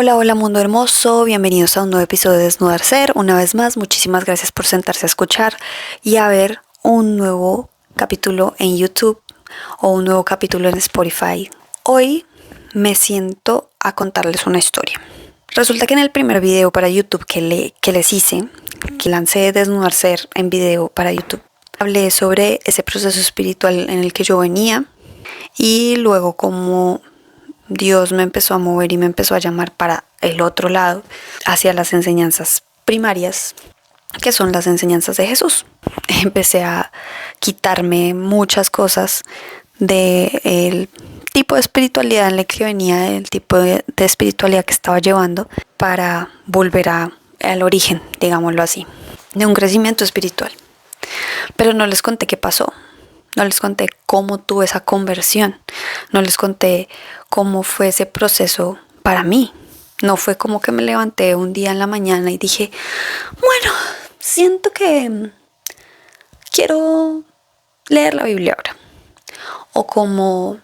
Hola, hola mundo hermoso, bienvenidos a un nuevo episodio de Desnudar Ser. Una vez más, muchísimas gracias por sentarse a escuchar y a ver un nuevo capítulo en YouTube o un nuevo capítulo en Spotify. Hoy me siento a contarles una historia. Resulta que en el primer video para YouTube que les hice, que lancé Desnudar Ser en video para YouTube, hablé sobre ese proceso espiritual en el que yo venía y luego cómo Dios me empezó a mover y me empezó a llamar para el otro lado, hacia las enseñanzas primarias, que son las enseñanzas de Jesús. Empecé a quitarme muchas cosas del tipo de espiritualidad en la que venía, el tipo de espiritualidad que estaba llevando, para volver al origen, digámoslo así, de un crecimiento espiritual. Pero no les conté qué pasó. No les conté cómo tuve esa conversión. No les conté cómo fue ese proceso para mí. No fue como que me levanté un día en la mañana y dije, bueno, siento que quiero leer la Biblia ahora. O como,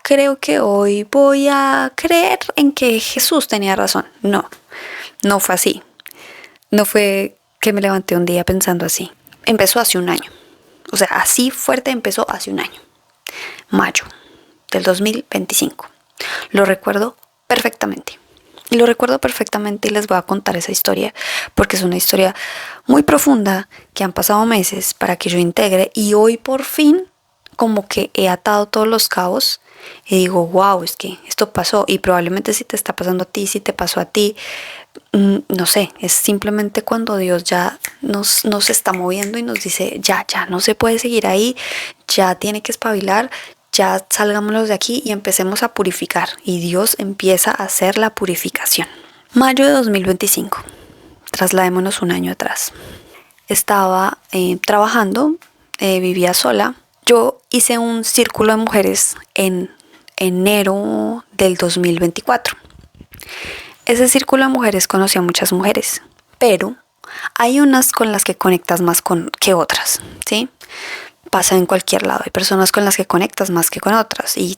creo que hoy voy a creer en que Jesús tenía razón. No fue así. No fue que me levanté un día pensando así. Empezó hace un año. O sea, así fuerte empezó hace un año. Mayo del 2025. Lo recuerdo perfectamente. Y lo recuerdo perfectamente y les voy a contar esa historia porque es una historia muy profunda que han pasado meses para que yo integre y hoy por fin como que he atado todos los cabos y digo, wow, es que esto pasó y probablemente si te está pasando a ti, si te pasó a ti, no sé, es simplemente cuando Dios ya nos está moviendo y nos dice, ya no se puede seguir ahí, ya tiene que espabilar, ya salgámonos de aquí y empecemos a purificar. Y Dios empieza a hacer la purificación. Mayo de 2025, trasladémonos un año atrás. Estaba trabajando, vivía sola. Yo hice un círculo de mujeres en enero del 2024. Ese círculo de mujeres conocí a muchas mujeres, pero hay unas con las que conectas más que otras, ¿sí? Pasa en cualquier lado. Hay personas con las que conectas más que con otras y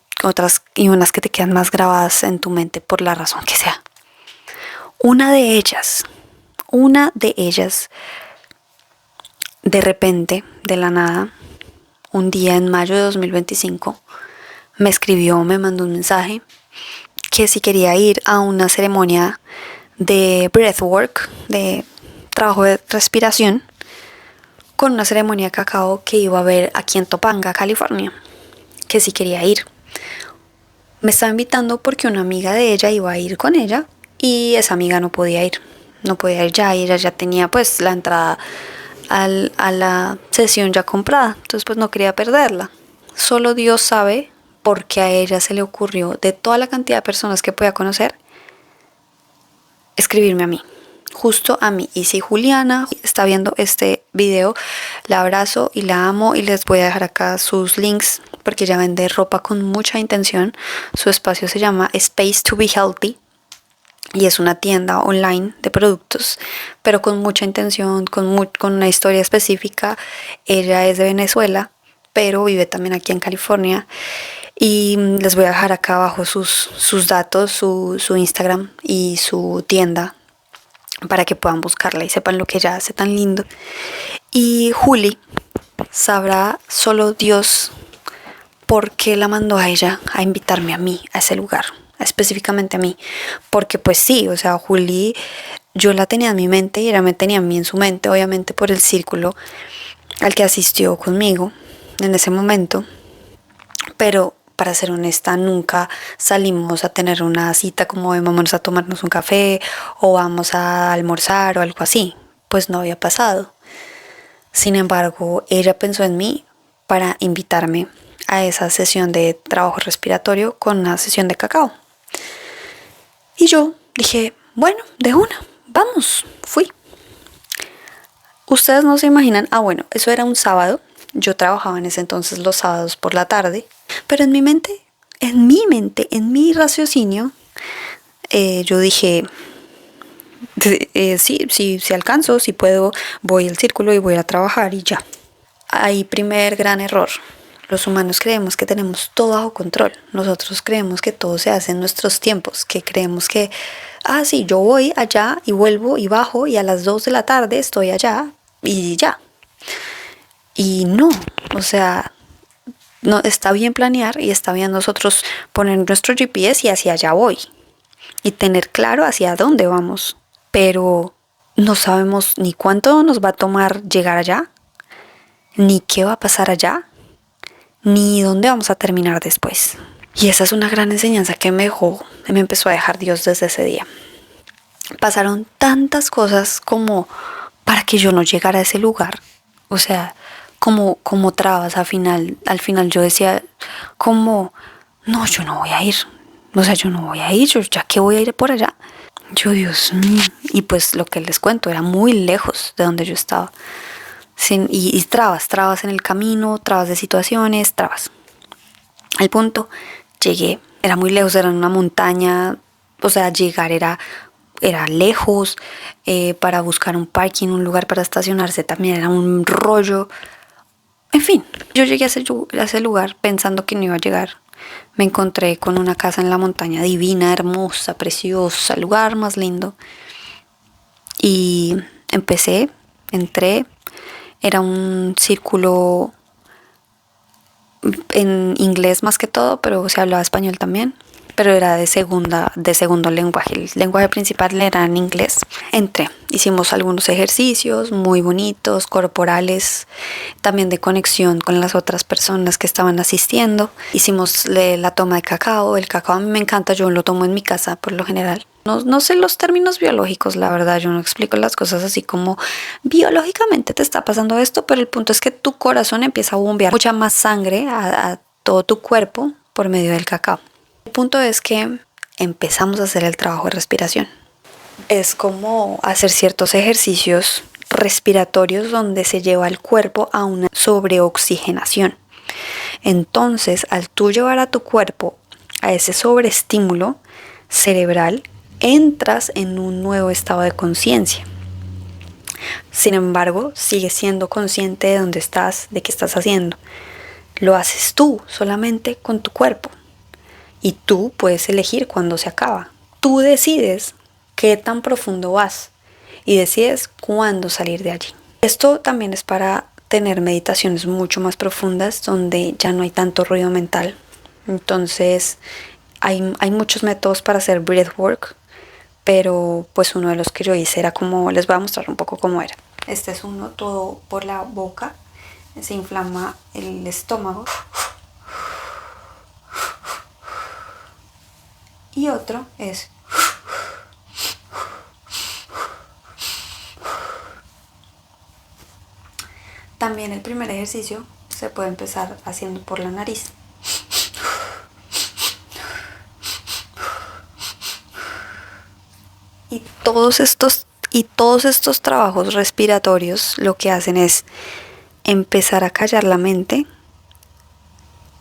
unas que te quedan más grabadas en tu mente por la razón que sea. Una de ellas, de repente, de la nada, un día en mayo de 2025, me escribió, me mandó un mensaje que si quería ir a una ceremonia de breathwork, de trabajo de respiración, con una ceremonia de cacao que iba a haber aquí en Topanga, California, que si quería ir. Me estaba invitando porque una amiga de ella iba a ir con ella y esa amiga no podía ir ya y ella ya tenía pues la entrada a la sesión ya comprada, entonces pues no quería perderla. Solo Dios sabe por qué a ella se le ocurrió, de toda la cantidad de personas que podía conocer, escribirme a mí, justo a mí. Y si Juliana está viendo este video, la abrazo y la amo y les voy a dejar acá sus links porque ella vende ropa con mucha intención. Su espacio se llama Space to be Healthy y es una tienda online de productos, pero con mucha intención, con una historia específica. Ella es de Venezuela, pero vive también aquí en California. Y les voy a dejar acá abajo sus datos, su Instagram y su tienda para que puedan buscarla y sepan lo que ella hace tan lindo. Y Juli sabrá solo Dios por qué la mandó a ella a invitarme a mí a ese lugar, específicamente a mí. Porque pues sí, o sea, Juli yo la tenía en mi mente y ella me tenía a mí en su mente, obviamente por el círculo al que asistió conmigo en ese momento. Pero para ser honesta, nunca salimos a tener una cita como de vámonos a tomarnos un café o vamos a almorzar o algo así. Pues no había pasado. Sin embargo, ella pensó en mí para invitarme a esa sesión de trabajo respiratorio con una sesión de cacao. Y yo dije, bueno, de una, vamos, fui. Ustedes no se imaginan, bueno, eso era un sábado. Yo trabajaba en ese entonces los sábados por la tarde, pero en mi raciocinio, yo dije, sí alcanzo, si puedo, voy al círculo y voy a trabajar y ya. Ahí primer gran error. Los humanos creemos que tenemos todo bajo control. Nosotros creemos que todo se hace en nuestros tiempos, que creemos que, sí, yo voy allá y vuelvo y bajo y a las 2 de la tarde estoy allá y ya. Y no, o sea, no está bien planear y está bien nosotros poner nuestro GPS y hacia allá voy. Y tener claro hacia dónde vamos. Pero no sabemos ni cuánto nos va a tomar llegar allá, ni qué va a pasar allá, ni dónde vamos a terminar después. Y esa es una gran enseñanza que me empezó a dejar Dios desde ese día. Pasaron tantas cosas como para que yo no llegara a ese lugar. O sea, como trabas al final yo decía, no, yo no voy a ir. O sea, yo no voy a ir, yo ya que voy a ir por allá. Yo, Dios mío. Y pues lo que les cuento era muy lejos de donde yo estaba. Y trabas en el camino, trabas de situaciones, trabas. Al punto, llegué, era muy lejos, era en una montaña, o sea, llegar era lejos, para buscar un parking, un lugar para estacionarse también era un rollo. En fin, yo llegué a ese lugar pensando que no iba a llegar. Me encontré con una casa en la montaña divina, hermosa, preciosa, el lugar más lindo. Y entré, era un círculo en inglés más que todo, pero se hablaba español también. Pero era de segundo lenguaje. El lenguaje principal era en inglés. Hicimos algunos ejercicios muy bonitos, corporales, también de conexión con las otras personas que estaban asistiendo. Hicimos la toma de cacao. El cacao a mí me encanta, yo lo tomo en mi casa por lo general. No sé los términos biológicos, la verdad, yo no explico las cosas así como biológicamente te está pasando esto, pero el punto es que tu corazón empieza a bombear mucha más sangre a todo tu cuerpo por medio del cacao. El punto es que empezamos a hacer el trabajo de respiración. Es como hacer ciertos ejercicios respiratorios donde se lleva el cuerpo a una sobreoxigenación. Entonces, al tú llevar a tu cuerpo a ese sobreestímulo cerebral, entras en un nuevo estado de conciencia. Sin embargo, sigues siendo consciente de dónde estás, de qué estás haciendo. Lo haces tú, solamente con tu cuerpo. Y tú puedes elegir cuándo se acaba. Tú decides qué tan profundo vas y decides cuándo salir de allí. Esto también es para tener meditaciones mucho más profundas donde ya no hay tanto ruido mental. Entonces hay muchos métodos para hacer breathwork, pero pues uno de los que yo hice era como, les voy a mostrar un poco cómo era. Este es uno todo por la boca, se inflama el estómago. Y otro es también el primer ejercicio se puede empezar haciendo por la nariz. Y todos estos trabajos respiratorios lo que hacen es empezar a callar la mente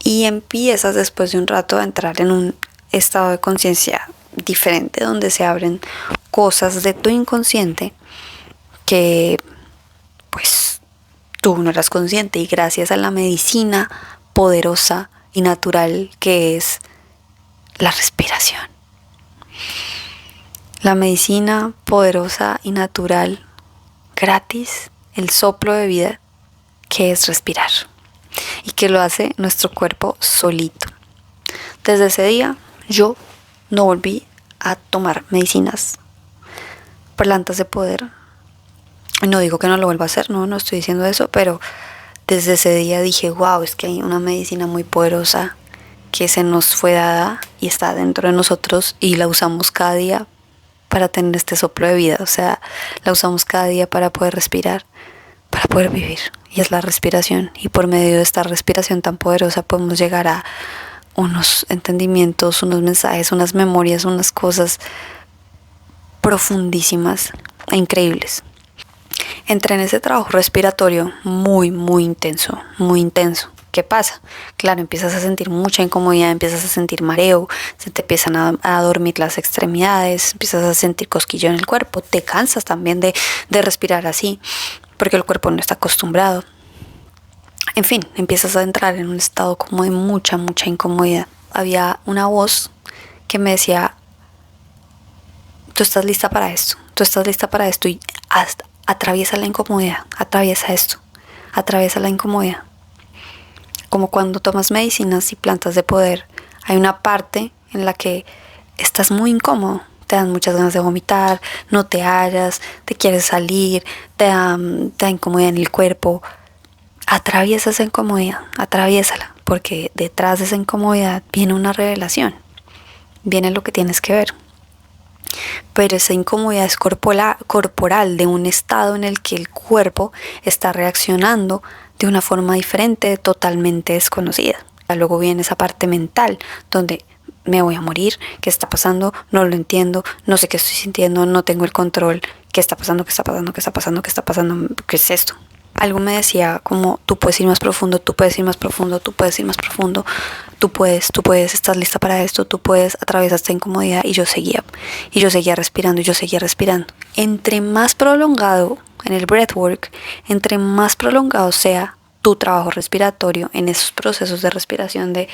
y empiezas después de un rato a entrar en un estado de conciencia diferente donde se abren cosas de tu inconsciente que pues tú no eras consciente, y gracias a la medicina poderosa y natural que es la respiración. La medicina poderosa y natural, gratis, el soplo de vida que es respirar y que lo hace nuestro cuerpo solito. Desde ese día yo no volví a tomar medicinas, plantas de poder. No digo que no lo vuelva a hacer, no estoy diciendo eso, pero desde ese día dije, wow, es que hay una medicina muy poderosa que se nos fue dada y está dentro de nosotros y la usamos cada día para tener este soplo de vida. O sea, la usamos cada día para poder respirar, para poder vivir, y es la respiración. Y por medio de esta respiración tan poderosa podemos llegar a unos entendimientos, unos mensajes, unas memorias, unas cosas profundísimas e increíbles. Entré en ese trabajo respiratorio muy, muy intenso, muy intenso. ¿Qué pasa? Claro, empiezas a sentir mucha incomodidad, empiezas a sentir mareo, se te empiezan a dormir las extremidades, empiezas a sentir cosquillo en el cuerpo, te cansas también de respirar así, porque el cuerpo no está acostumbrado. En fin, empiezas a entrar en un estado como de mucha incomodidad. Había una voz que me decía, tú estás lista para esto, tú estás lista para esto y atraviesa la incomodidad, atraviesa esto, atraviesa la incomodidad. Como cuando tomas medicinas y plantas de poder, hay una parte en la que estás muy incómodo, te dan muchas ganas de vomitar, no te hallas, te quieres salir, te da incomodidad en el cuerpo. Atraviesa esa incomodidad, atraviésala, porque detrás de esa incomodidad viene una revelación, viene lo que tienes que ver. Pero esa incomodidad es corporal, de un estado en el que el cuerpo está reaccionando de una forma diferente, totalmente desconocida. Luego viene esa parte mental, donde me voy a morir, ¿qué está pasando? No lo entiendo, no sé qué estoy sintiendo, no tengo el control, ¿qué está pasando? ¿Qué está pasando? ¿Qué está pasando? ¿Qué está pasando? ¿Qué es esto? Algo me decía como, tú puedes ir más profundo, tú puedes ir más profundo, tú puedes ir más profundo, tú puedes, estás lista para esto, tú puedes, atravesar esta incomodidad. Y yo seguía respirando, y yo seguía respirando. Entre más prolongado en el breathwork, entre más prolongado sea tu trabajo respiratorio en esos procesos de respiración, de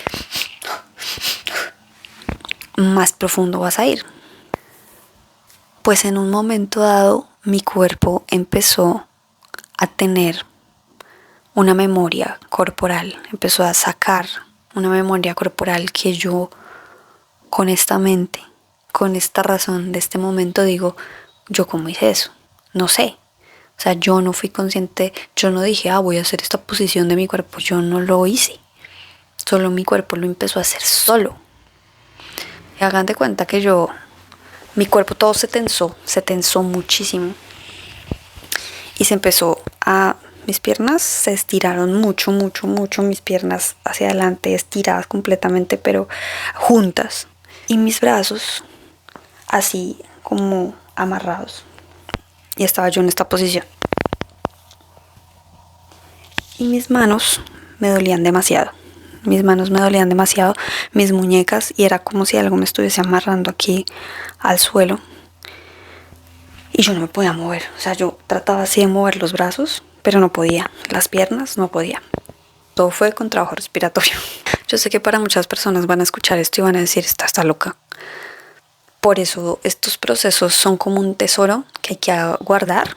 más profundo vas a ir. Pues en un momento dado mi cuerpo empezó a tener una memoria corporal, empezó a sacar una memoria corporal que yo con esta mente, con esta razón de este momento digo, ¿yo cómo hice eso? No sé. O sea, yo no fui consciente, yo no dije, voy a hacer esta posición de mi cuerpo, yo no lo hice. Solo mi cuerpo lo empezó a hacer solo. Y hagan de cuenta que mi cuerpo todo se tensó muchísimo. Y se empezó mis piernas se estiraron mucho, mis piernas hacia adelante, estiradas completamente, pero juntas. Y mis brazos así como amarrados. Y estaba yo en esta posición. Y mis manos me dolían demasiado. Mis muñecas, y era como si algo me estuviese amarrando aquí al suelo. Y yo no me podía mover. O sea, yo trataba así de mover los brazos, pero no podía. Las piernas no podía. Todo fue con trabajo respiratorio. Yo sé que para muchas personas van a escuchar esto y van a decir, está loca. Por eso estos procesos son como un tesoro que hay que guardar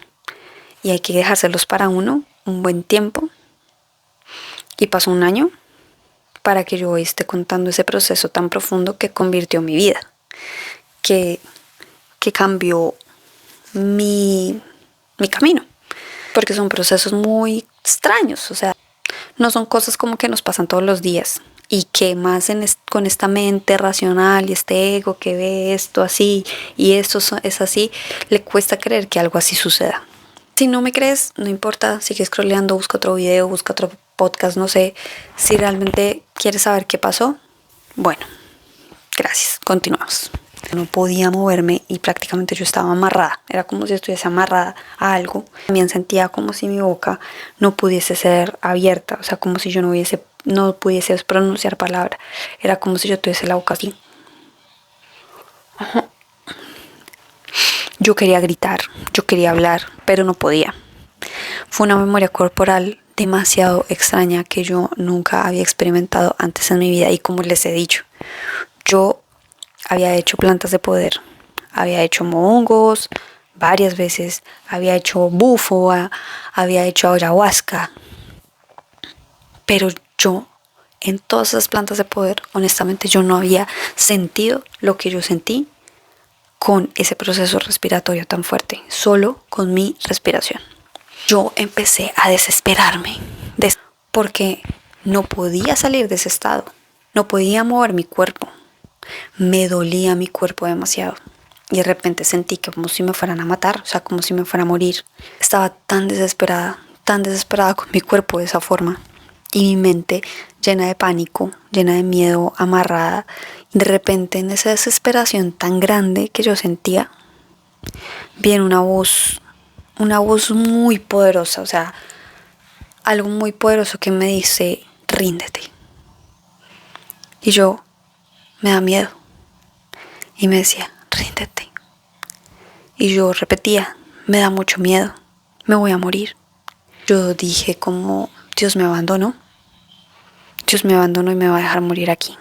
y hay que dejárselos para uno un buen tiempo. Y pasó un año para que yo hoy esté contando ese proceso tan profundo que convirtió mi vida, que cambió mi camino, porque son procesos muy extraños, o sea, no son cosas como que nos pasan todos los días y que más con esta mente racional y este ego que ve esto así y esto es así, le cuesta creer que algo así suceda. Si no me crees, no importa, sigue scrolleando, busca otro video, busca otro podcast, no sé. Si realmente quieres saber qué pasó, bueno, gracias, continuamos. No podía moverme y prácticamente yo estaba amarrada. Era como si estuviese amarrada a algo. También sentía como si mi boca no pudiese ser abierta. O sea, como si yo no pudiese pronunciar palabra. Era como si yo tuviese la boca así. Ajá. Yo quería gritar, yo quería hablar, pero no podía. Fue una memoria corporal demasiado extraña que yo nunca había experimentado antes en mi vida. Y como les he dicho, yo había hecho plantas de poder, había hecho mohongos varias veces, había hecho bufo, había hecho ayahuasca, pero yo en todas esas plantas de poder, honestamente, yo no había sentido lo que yo sentí con ese proceso respiratorio tan fuerte, solo con mi respiración. Yo empecé a desesperarme porque no podía salir de ese estado, no podía mover mi cuerpo. Me dolía mi cuerpo demasiado y de repente sentí que como si me fueran a matar, o sea, como si me fuera a morir. Estaba tan desesperada con mi cuerpo de esa forma y mi mente llena de pánico, llena de miedo, amarrada. De repente en esa desesperación tan grande que yo sentía, viene una voz muy poderosa, o sea, algo muy poderoso que me dice, ríndete. Y yo, me da miedo. Y me decía, ríndete. Y yo repetía, me da mucho miedo, me voy a morir. Yo dije como, Dios me abandonó. Dios me abandonó y me va a dejar morir aquí.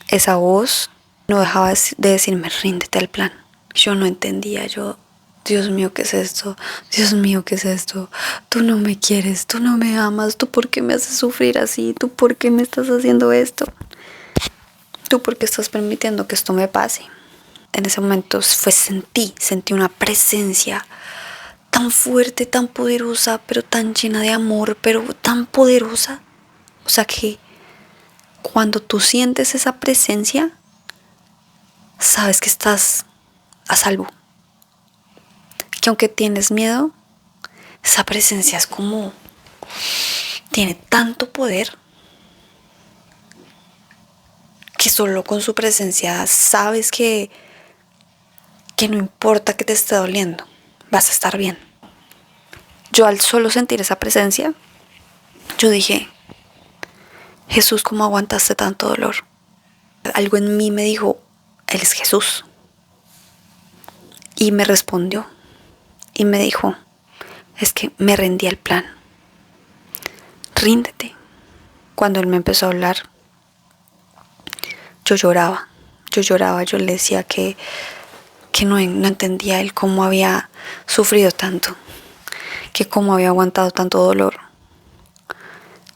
Esa voz no dejaba de decirme, ríndete al plan. Yo no entendía, Dios mío, ¿qué es esto? Dios mío, ¿qué es esto? Tú no me quieres, tú no me amas, ¿tú por qué me haces sufrir así? ¿Tú por qué me estás haciendo esto? ¿Tú por qué estás permitiendo que esto me pase? En ese momento sentí una presencia tan fuerte, tan poderosa, pero tan llena de amor, pero tan poderosa. O sea que cuando tú sientes esa presencia, sabes que estás a salvo. Que aunque tienes miedo, esa presencia es como, tiene tanto poder que solo con su presencia sabes que no importa que te esté doliendo, vas a estar bien. Yo al solo sentir esa presencia, yo dije, Jesús, ¿cómo aguantaste tanto dolor? Algo en mí me dijo, Él es Jesús. Y me respondió y me dijo, es que me rendí al plan. Ríndete. Cuando Él me empezó a hablar, yo lloraba, yo le decía que no entendía Él cómo había sufrido tanto, que cómo había aguantado tanto dolor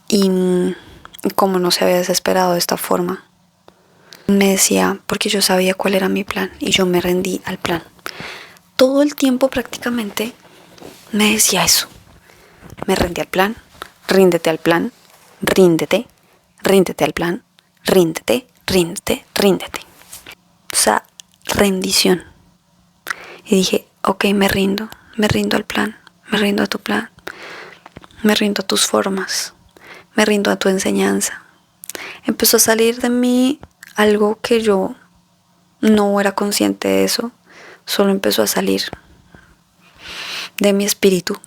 y cómo no se había desesperado de esta forma. Me decía, porque yo sabía cuál era mi plan y yo me rendí al plan. Todo el tiempo prácticamente me decía eso. Me rendí al plan, ríndete al plan, ríndete, ríndete al plan, ríndete, ríndete, ríndete. O sea, rendición. Y dije, ok, me rindo al plan, me rindo a tu plan, me rindo a tus formas, me rindo a tu enseñanza. Empezó a salir de mí algo que yo no era consciente de eso, solo empezó a salir de mi espíritu,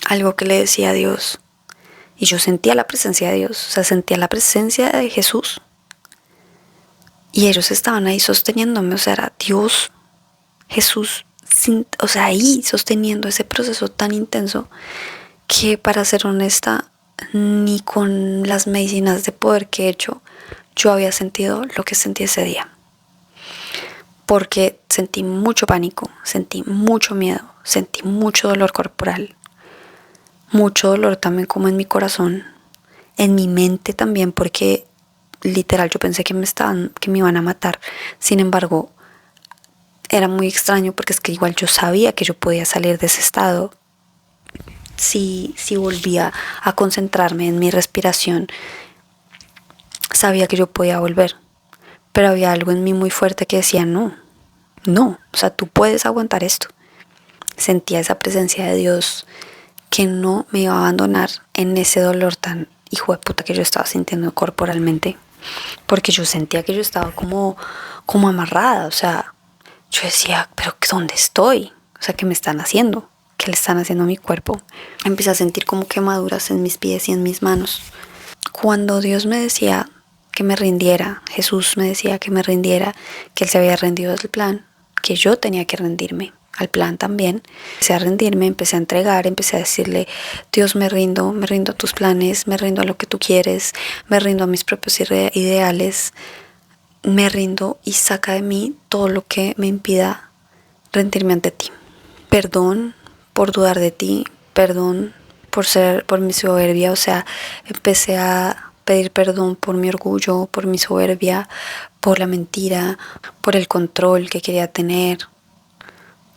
algo que le decía a Dios. Y yo sentía la presencia de Dios, o sea, sentía la presencia de Jesús. Y ellos estaban ahí sosteniéndome, o sea, era Dios, Jesús, o sea, ahí sosteniendo ese proceso tan intenso que, para ser honesta, ni con las medicinas de poder que he hecho, yo había sentido lo que sentí ese día. Porque sentí mucho pánico, sentí mucho miedo, sentí mucho dolor corporal, mucho dolor también como en mi corazón, en mi mente también, porque literal yo pensé que me iban a matar. Sin embargo, era muy extraño porque es que igual yo sabía que yo podía salir de ese estado si volvía a concentrarme en mi respiración. Sabía que yo podía volver, pero había algo en mí muy fuerte que decía no, o sea, tú puedes aguantar esto. Sentía esa presencia de Dios que no me iba a abandonar en ese dolor tan hijo de puta que yo estaba sintiendo corporalmente, porque yo sentía que yo estaba como amarrada. O sea, yo decía, pero ¿dónde estoy? O sea, ¿qué me están haciendo? ¿Qué le están haciendo a mi cuerpo? Empecé a sentir como quemaduras en mis pies y en mis manos. Cuando Dios me decía que me rindiera, Jesús me decía que me rindiera, que Él se había rendido al plan, que yo tenía que rendirme al plan también. Empecé a rendirme, empecé a entregar, empecé a decirle, Dios, me rindo a tus planes, me rindo a lo que tú quieres, me rindo a mis propios ideales, me rindo y saca de mí todo lo que me impida rendirme ante ti. Perdón por dudar de ti, perdón por mi soberbia. O sea, empecé a pedir perdón por mi orgullo, por mi soberbia, por la mentira, por el control que quería tener,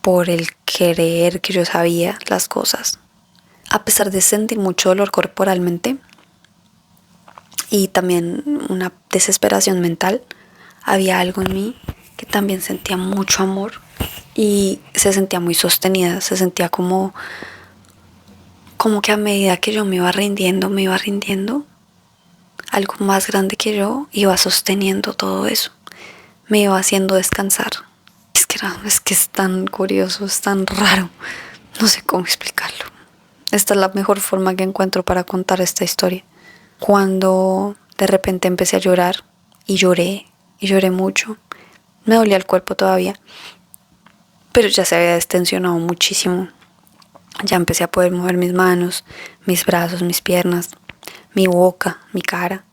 por el creer que yo sabía las cosas. A pesar de sentir mucho dolor corporalmente y también una desesperación mental, había algo en mí que también sentía mucho amor y se sentía muy sostenida. Se sentía como que a medida que yo me iba rindiendo, algo más grande que yo iba sosteniendo todo eso, me iba haciendo descansar. Es que es tan curioso, es tan raro, no sé cómo explicarlo. Esta es la mejor forma que encuentro para contar esta historia. Cuando de repente empecé a llorar y lloré mucho, me dolía el cuerpo todavía, pero ya se había destensionado muchísimo. Ya empecé a poder mover mis manos, mis brazos, mis piernas, mi boca, mi cara.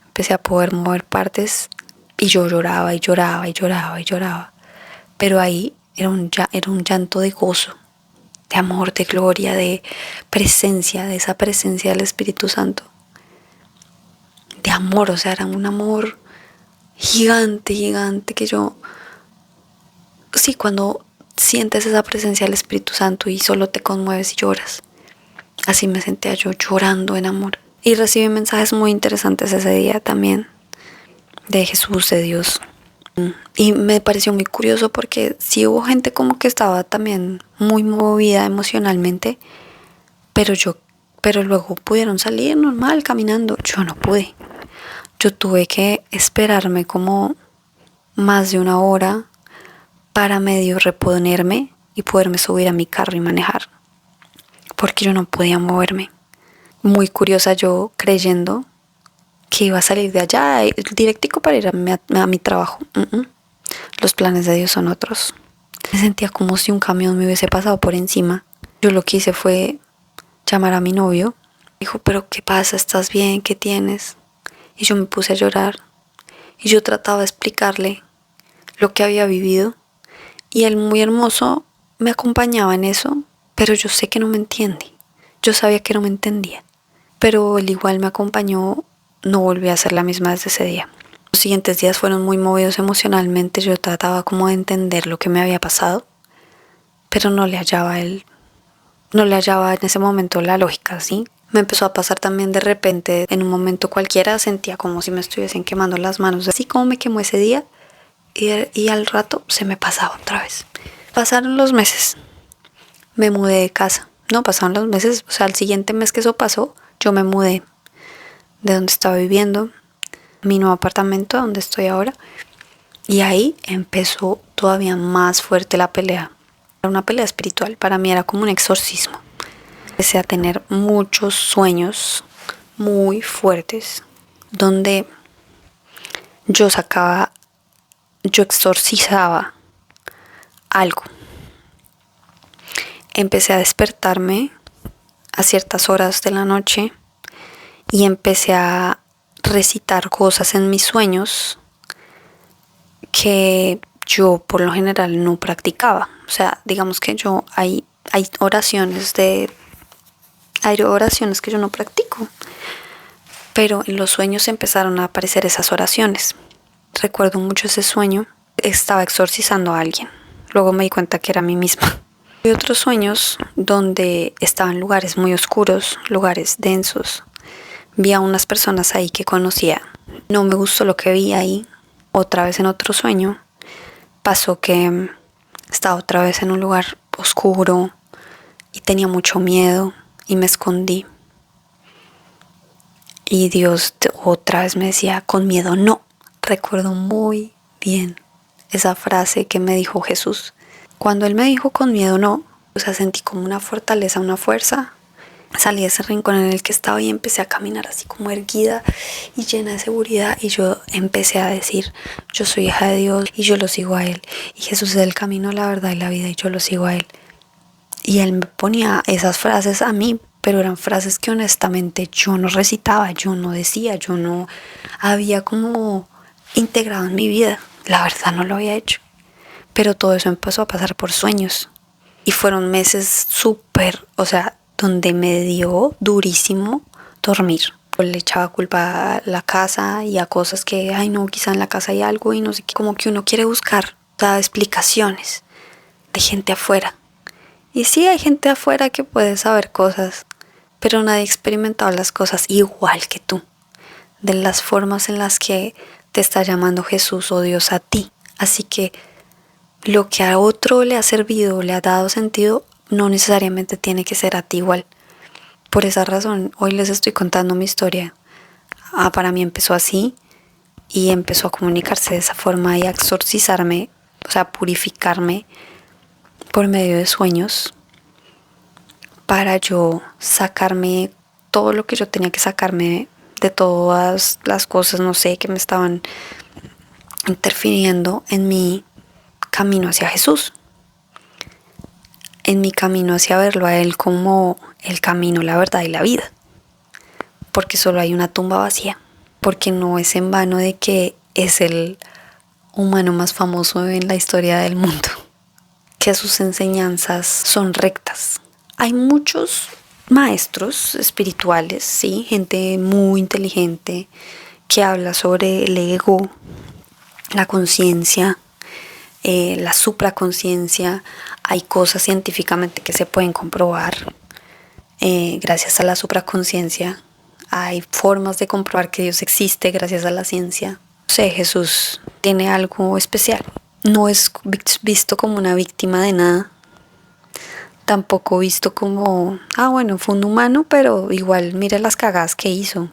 Empecé a poder mover partes y yo lloraba y lloraba y lloraba y lloraba. Pero ahí era un llanto de gozo, de amor, de gloria, de presencia, de esa presencia del Espíritu Santo. De amor, o sea, era un amor gigante, gigante que yo... Sí, cuando sientes esa presencia del Espíritu Santo y solo te conmueves y lloras. Así me sentía yo llorando en amor. Y recibí mensajes muy interesantes ese día también, de Jesús, de Dios. Y me pareció muy curioso porque sí hubo gente como que estaba también muy movida emocionalmente, pero luego pudieron salir normal caminando. Yo no pude. Yo tuve que esperarme como más de una hora para medio reponerme y poderme subir a mi carro y manejar, porque yo no podía moverme. Muy curiosa yo creyendo que iba a salir de allá directico para ir a mi trabajo. Los planes de Dios son otros. Me sentía como si un camión me hubiese pasado por encima. Yo lo que hice fue llamar a mi novio. Dijo, pero ¿qué pasa? ¿Estás bien? ¿Qué tienes? Y yo me puse a llorar. Y yo trataba de explicarle lo que había vivido. Y él, muy hermoso, me acompañaba en eso, pero yo sé que no me entiende. Yo sabía que no me entendía. Pero él igual me acompañó, no volví a ser la misma desde ese día. Los siguientes días fueron muy movidos emocionalmente, yo trataba como de entender lo que me había pasado, pero no le hallaba en ese momento la lógica, ¿sí? Me empezó a pasar también de repente, en un momento cualquiera sentía como si me estuviesen quemando las manos, así como me quemó ese día, y al rato se me pasaba otra vez. Pasaron los meses, me mudé de casa. No, pasaron los meses, o sea, el siguiente mes que eso pasó, yo me mudé de donde estaba viviendo, mi nuevo apartamento donde estoy ahora, y ahí empezó todavía más fuerte la pelea. Era una pelea espiritual, para mí era como un exorcismo. Empecé a tener muchos sueños muy fuertes donde yo exorcizaba algo. Empecé a despertarme a ciertas horas de la noche y empecé a recitar cosas en mis sueños que yo por lo general no practicaba. O sea, digamos que hay oraciones que yo no practico, pero en los sueños empezaron a aparecer esas oraciones. Recuerdo mucho ese sueño, estaba exorcizando a alguien, luego me di cuenta que era a mí misma. Hay otros sueños donde estaba en lugares muy oscuros, lugares densos. Vi a unas personas ahí que conocía. No me gustó lo que vi ahí. Otra vez en otro sueño pasó que estaba otra vez en un lugar oscuro y tenía mucho miedo y me escondí. Y Dios otra vez me decía, con miedo no. Recuerdo muy bien esa frase que me dijo Jesús. Cuando Él me dijo con miedo no, o sea, sentí como una fortaleza, una fuerza. Salí de ese rincón en el que estaba y empecé a caminar así como erguida y llena de seguridad, y yo empecé a decir, yo soy hija de Dios y yo lo sigo a Él, y Jesús es el camino, la verdad y la vida, y yo lo sigo a Él. Y Él me ponía esas frases a mí, pero eran frases que honestamente yo no recitaba, yo no decía, yo no había como integrado en mi vida, la verdad no lo había hecho. Pero todo eso empezó a pasar por sueños. Y fueron meses súper, o sea, donde me dio durísimo dormir. Le echaba culpa a la casa y a cosas que, ay no, quizá en la casa hay algo y no sé qué. Como que uno quiere buscar, o sea, explicaciones de gente afuera. Y sí, hay gente afuera que puede saber cosas, pero nadie ha experimentado las cosas igual que tú. De las formas en las que te está llamando Jesús o Dios a ti. Así que lo que a otro le ha servido o le ha dado sentido, no necesariamente tiene que ser a ti igual. Por esa razón, hoy les estoy contando mi historia. Para mí empezó así y empezó a comunicarse de esa forma y a exorcizarme, o sea, purificarme por medio de sueños para yo sacarme todo lo que yo tenía que sacarme de todas las cosas, no sé, que me estaban interfiriendo en mi camino hacia Jesús. en mi camino hacia verlo a Él como el camino, la verdad y la vida. Porque solo hay una tumba vacía. Porque no es en vano de que es el humano más famoso en la historia del mundo. Que sus enseñanzas son rectas. Hay muchos maestros espirituales, sí, gente muy inteligente que habla sobre el ego, la conciencia, la supraconciencia. Hay cosas científicamente que se pueden comprobar gracias a la supraconciencia. Hay formas de comprobar que Dios existe gracias a la ciencia. No sé, Jesús tiene algo especial. No es visto como una víctima de nada. Tampoco visto como, bueno, fue un humano, pero igual mira las cagadas que hizo.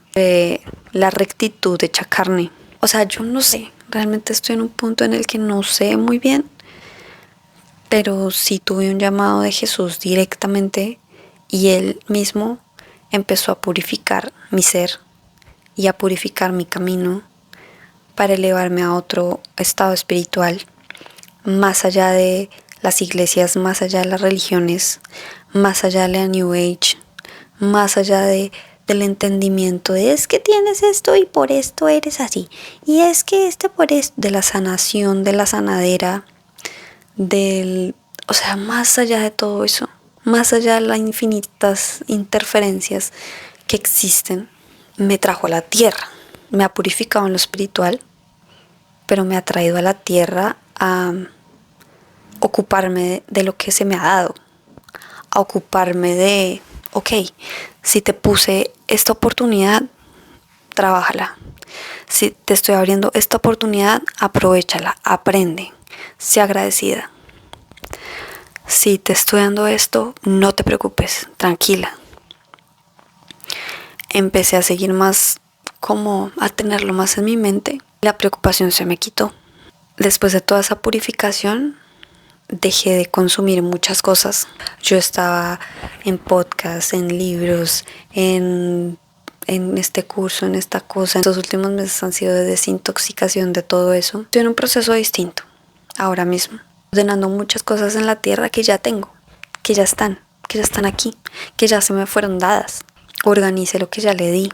La rectitud hecha carne. O sea, yo no sé. Realmente estoy en un punto en el que no sé muy bien. Pero sí tuve un llamado de Jesús directamente y Él mismo empezó a purificar mi ser y a purificar mi camino para elevarme a otro estado espiritual, más allá de las iglesias, más allá de las religiones, más allá de la New Age, más allá del entendimiento de es que tienes esto y por esto eres así, y es que por esto, de la sanación, de la sanadera, o sea, más allá de todo eso, más allá de las infinitas interferencias que existen, me trajo a la tierra, me ha purificado en lo espiritual, pero me ha traído a la tierra a ocuparme de lo que se me ha dado, a ocuparme de, ok, si te puse esta oportunidad, trabájala. Si te estoy abriendo esta oportunidad, aprovéchala, aprende, sé agradecida. Si te estoy dando esto, no te preocupes, tranquila. Empecé a seguir más, como a tenerlo más en mi mente. La preocupación se me quitó. Después de toda esa purificación, dejé de consumir muchas cosas. Yo estaba en podcasts, en libros, en este curso, en esta cosa. Estos últimos meses han sido de desintoxicación de todo eso. Estoy en un proceso distinto, ahora mismo. Ordenando muchas cosas en la tierra que ya tengo, que ya están aquí, que ya se me fueron dadas. Organice lo que ya le di,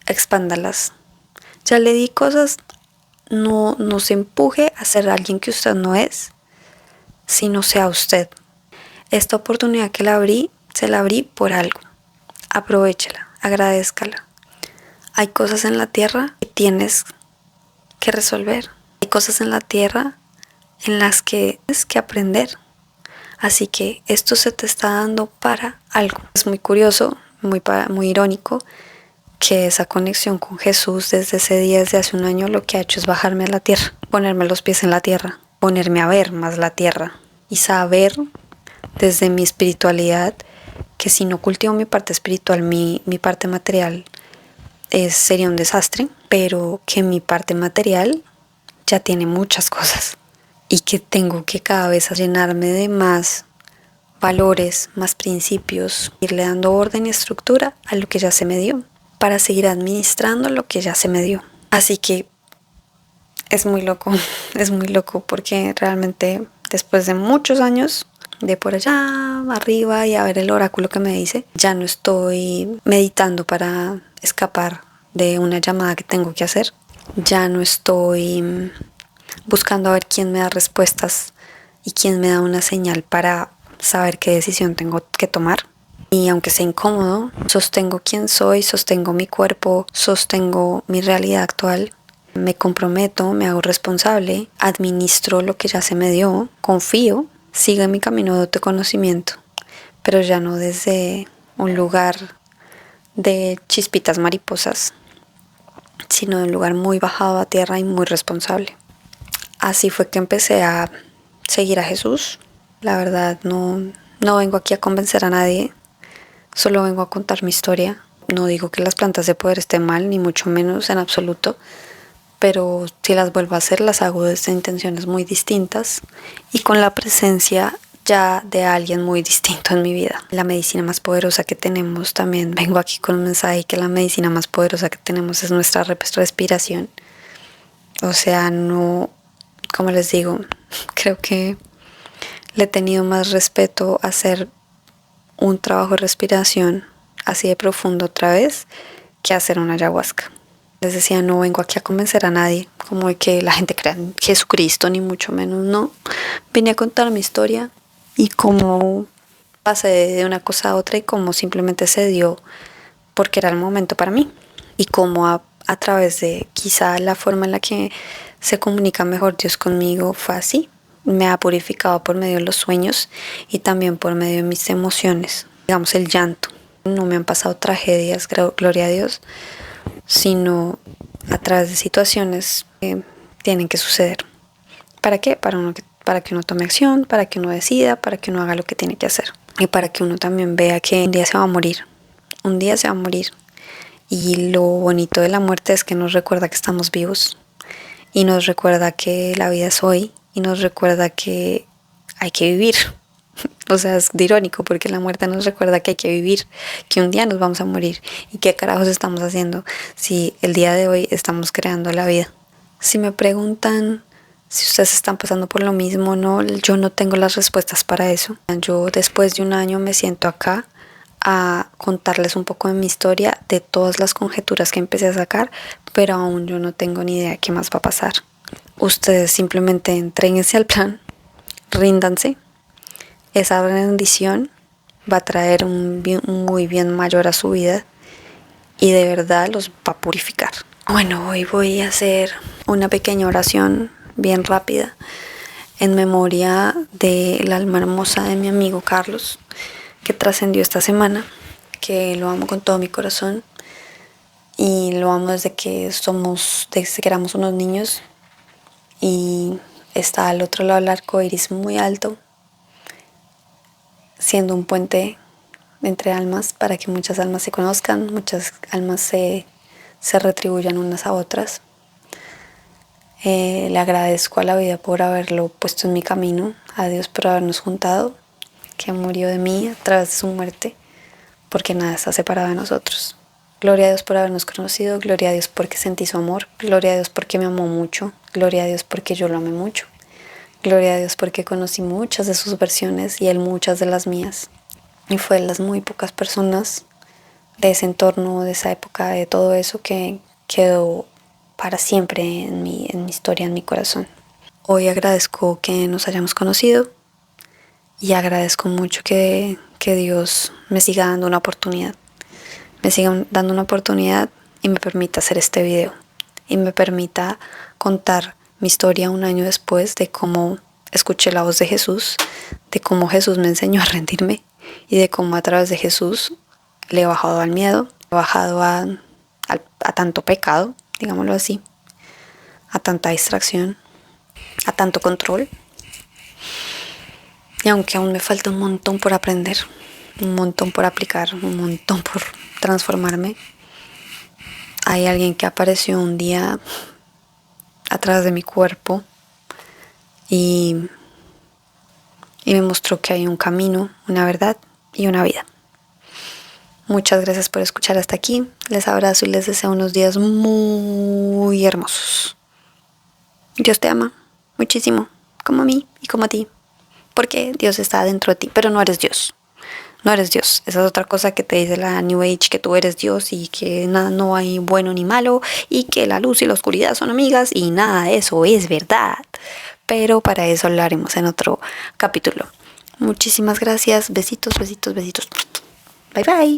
expándalas. Ya le di cosas, no se empuje a ser alguien que usted no es, sino sea usted. Esta oportunidad que se la abrí por algo. Aprovéchela, agradézcala. Hay cosas en la tierra que tienes que resolver. Hay cosas en la tierra en las que tienes que aprender. Así que esto se te está dando para algo. Es muy curioso, muy irónico, que esa conexión con Jesús desde ese día, desde hace un año, lo que ha hecho es bajarme a la tierra, ponerme los pies en la tierra, ponerme a ver más la tierra y saber desde mi espiritualidad que si no cultivo mi parte espiritual, mi parte material sería un desastre, pero que mi parte material ya tiene muchas cosas y que tengo que cada vez llenarme de más valores, más principios, irle dando orden y estructura a lo que ya se me dio para seguir administrando lo que ya se me dio. Así que es muy loco porque realmente después de muchos años de por allá arriba y a ver el oráculo que me dice, ya no estoy meditando para escapar de una llamada que tengo que hacer, ya no estoy buscando a ver quién me da respuestas y quién me da una señal para saber qué decisión tengo que tomar. Y aunque sea incómodo, sostengo quién soy, sostengo mi cuerpo, sostengo mi realidad actual. Me comprometo, me hago responsable, administro lo que ya se me dio, confío, sigo en mi camino de autoconocimiento, pero ya no desde un lugar de chispitas mariposas, sino de un lugar muy bajado a tierra y muy responsable. Así fue que empecé a seguir a Jesús. La verdad, no vengo aquí a convencer a nadie, solo vengo a contar mi historia. No digo que las plantas de poder estén mal, ni mucho menos en absoluto, pero si las vuelvo a hacer, las hago desde intenciones muy distintas y con la presencia ya de alguien muy distinto en mi vida. La medicina más poderosa que tenemos, también vengo aquí con un mensaje que la medicina más poderosa que tenemos es nuestra respiración. O sea, no, como les digo, creo que Le he tenido más respeto a hacer un trabajo de respiración así de profundo otra vez que hacer una ayahuasca. Les decía, no vengo aquí a convencer a nadie, como de que la gente crea en Jesucristo, ni mucho menos, no. Vine a contar mi historia y cómo pasé de una cosa a otra y cómo simplemente se dio porque era el momento para mí. Y cómo a través de quizá la forma en la que se comunica mejor Dios conmigo fue así. Me ha purificado por medio de los sueños y también por medio de mis emociones, digamos el llanto. No me han pasado tragedias, gloria a Dios, sino a través de situaciones que tienen que suceder. ¿Para qué? Para que uno tome acción, para que uno decida, para que uno haga lo que tiene que hacer. Y para que uno también vea que un día se va a morir. Un día se va a morir. Y lo bonito de la muerte es que nos recuerda que estamos vivos. Y nos recuerda que la vida es hoy. Y nos recuerda que hay que vivir. O sea, es irónico porque la muerte nos recuerda que hay que vivir, que un día nos vamos a morir. ¿Y qué carajos estamos haciendo si el día de hoy estamos creando la vida? Si me preguntan si ustedes están pasando por lo mismo o no, yo no tengo las respuestas para eso. Yo después de un año me siento acá a contarles un poco de mi historia, de todas las conjeturas que empecé a sacar, pero aún yo no tengo ni idea qué más va a pasar. Ustedes simplemente entréguense al plan, ríndanse. Esa rendición va a traer un muy bien mayor a su vida y de verdad los va a purificar. Bueno, hoy voy a hacer una pequeña oración bien rápida en memoria del alma hermosa de mi amigo Carlos, que trascendió esta semana, que lo amo con todo mi corazón y lo amo desde que éramos unos niños, y está al otro lado del arco iris muy alto, siendo un puente entre almas para que muchas almas se conozcan, muchas almas se retribuyan unas a otras. Le agradezco a la vida por haberlo puesto en mi camino, a Dios por habernos juntado, que murió de mí a través de su muerte, porque nada está separado de nosotros. Gloria a Dios por habernos conocido, gloria a Dios porque sentí su amor, gloria a Dios porque me amó mucho, gloria a Dios porque yo lo amé mucho. Gloria a Dios porque conocí muchas de sus versiones y él muchas de las mías. Y fue de las muy pocas personas de ese entorno, de esa época, de todo eso que quedó para siempre en mi historia, en mi corazón. Hoy agradezco que nos hayamos conocido y agradezco mucho que Dios me siga dando una oportunidad. Me siga dando una oportunidad y me permita hacer este video. Y me permita contar mi historia un año después de cómo escuché la voz de Jesús, de cómo Jesús me enseñó a rendirme y de cómo a través de Jesús le he bajado al miedo, he bajado a tanto pecado, digámoslo así, a tanta distracción, a tanto control. Y aunque aún me falta un montón por aprender, un montón por aplicar, un montón por transformarme, hay alguien que apareció un día atrás de mi cuerpo y me mostró que hay un camino, una verdad y una vida. Muchas gracias por escuchar hasta aquí. Les abrazo y les deseo unos días muy hermosos. Dios te ama muchísimo, como a mí y como a ti, porque Dios está dentro de ti, pero no eres Dios. No eres Dios. Esa es otra cosa que te dice la New Age, que tú eres Dios y que nada, no hay bueno ni malo y que la luz y la oscuridad son amigas, y nada de eso es verdad. Pero para eso hablaremos en otro capítulo. Muchísimas gracias. Besitos, besitos, besitos. Bye bye.